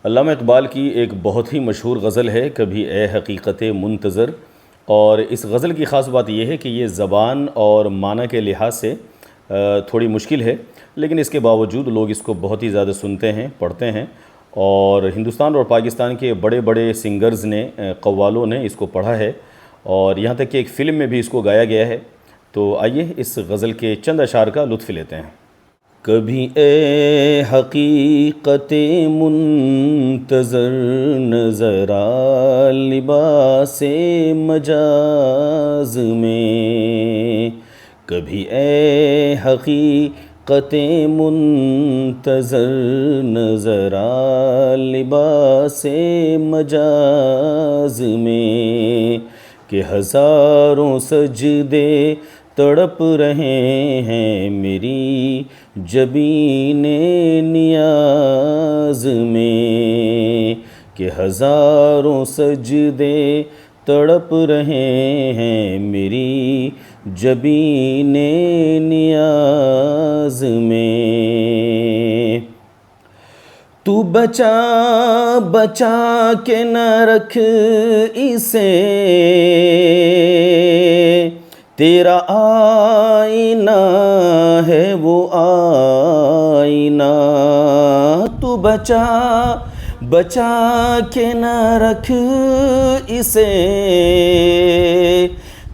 علامہ اقبال کی ایک بہت ہی مشہور غزل ہے کبھی اے حقیقت منتظر، اور اس غزل کی خاص بات یہ ہے کہ یہ زبان اور معنی کے لحاظ سے تھوڑی مشکل ہے، لیکن اس کے باوجود لوگ اس کو بہت ہی زیادہ سنتے ہیں، پڑھتے ہیں، اور ہندوستان اور پاکستان کے بڑے بڑے سنگرز نے، قوالوں نے اس کو پڑھا ہے، اور یہاں تک کہ ایک فلم میں بھی اس کو گایا گیا ہے۔ تو آئیے اس غزل کے چند اشعار کا لطف لیتے ہیں۔ کبھی اے حقیقت منتظر نظر آ لباس مجاز میں، کبھی اے حقیقت منتظر نظر آ لباس مجاز میں، کہ ہزاروں سجدے تڑپ رہے ہیں میری جبین نیاز میں، کہ ہزاروں سجدے تڑپ رہے ہیں میری جبین نیاز میں۔ تو بچا بچا کے نہ رکھ اسے، تیرا آئینہ ہے وہ آئینہ، تو بچا بچا کے نہ رکھ اسے،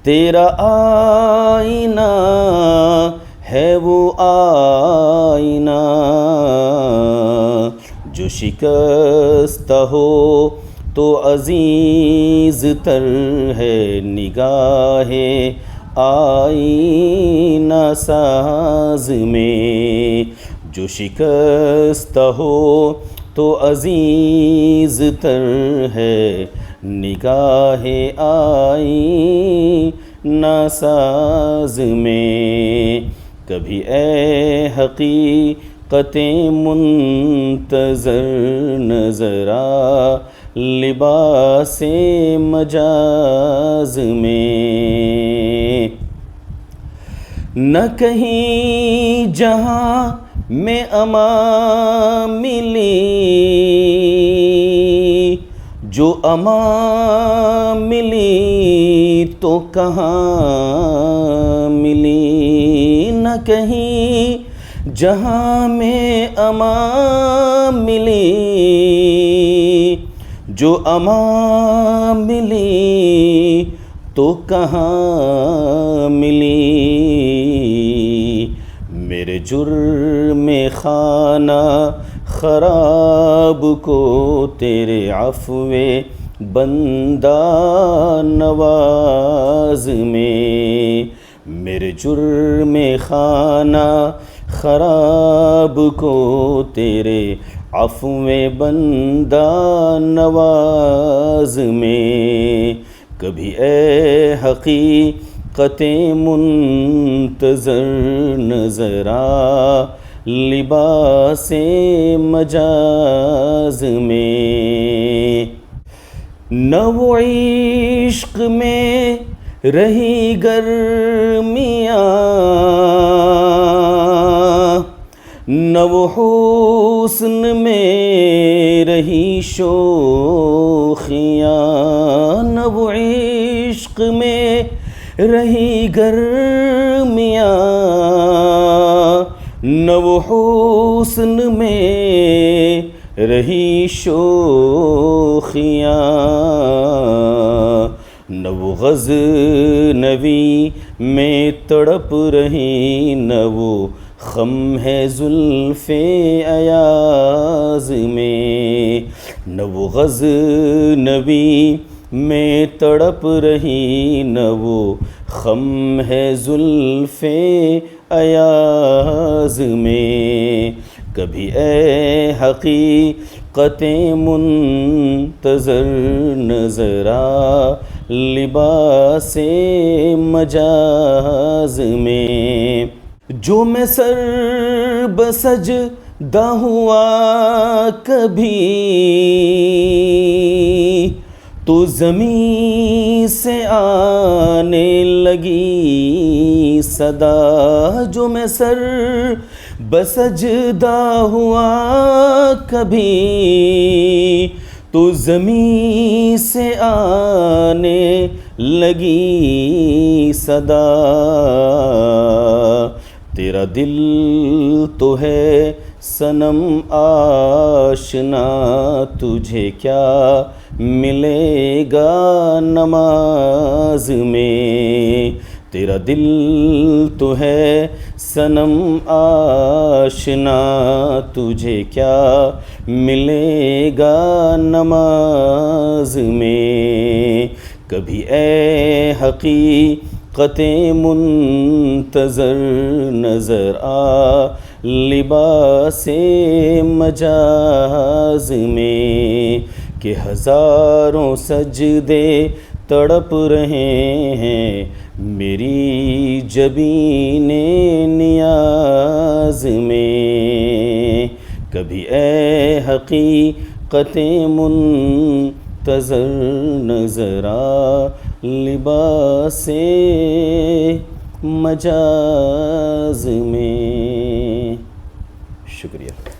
تیرا آئینہ ہے وہ آئینہ، جو شکستہ ہو تو عزیز تر ہے نگاہ آئینہ ساز میں، جو شکستہ ہو تو عزیز تر ہے نگاہ آئینہ ساز میں، کبھی اے حقیقت منتظر نظر آ لباس مجاز میں۔ نہ کہیں جہاں میں امان ملی جو امان ملی تو کہاں ملی، نہ کہیں جہاں میں امان ملی جو امان ملی تو کہاں ملی، میرے جرم خانہ خراب کو تیرے عفو بندہ نواز میں، میرے جرم خانہ خراب کو تیرے عفو بندہ نواز میں، کبھی اے حقیقت منتظر نظر آ لباس مجاز میں۔ نہ وہ عشق میں رہی گرمیاں، نہ وہ حسن میں رہی شوخیاں، نہ وہ عشق میں رہی گرمیاں، نہ وہ حسن میں رہی شوخیاں، نہ وہ غزنوی میں تڑپ رہی، نہ وہ خم ہے زلف ایاز میں، نہ وہ غزنوی میں تڑپ رہی، نہ وہ خم ہے زلف ایاز میں، کبھی اے حقیقت منتظر نظر آ لباس مجاز میں، جو میں سر بسجدہ ہوا کبھی تو زمین سے آنے لگی صدا، جو میں سر بسجدہ ہوا کبھی تو زمین سے آنے لگی صدا، تیرا دل تو ہے صنم آشنا، تجھے کیا ملے گا نماز میں، تیرا دل تو ہے صنم آشنا، تجھے کیا ملے گا نماز میں، کبھی اے حقیقت منتظر نظر آ لباس مجاز میں، کہ ہزاروں سجدے تڑپ رہے ہیں میری جبین نیاز میں، کبھی اے حقیقت منتظر نظر آ لباس مجاز میں۔ شکریہ۔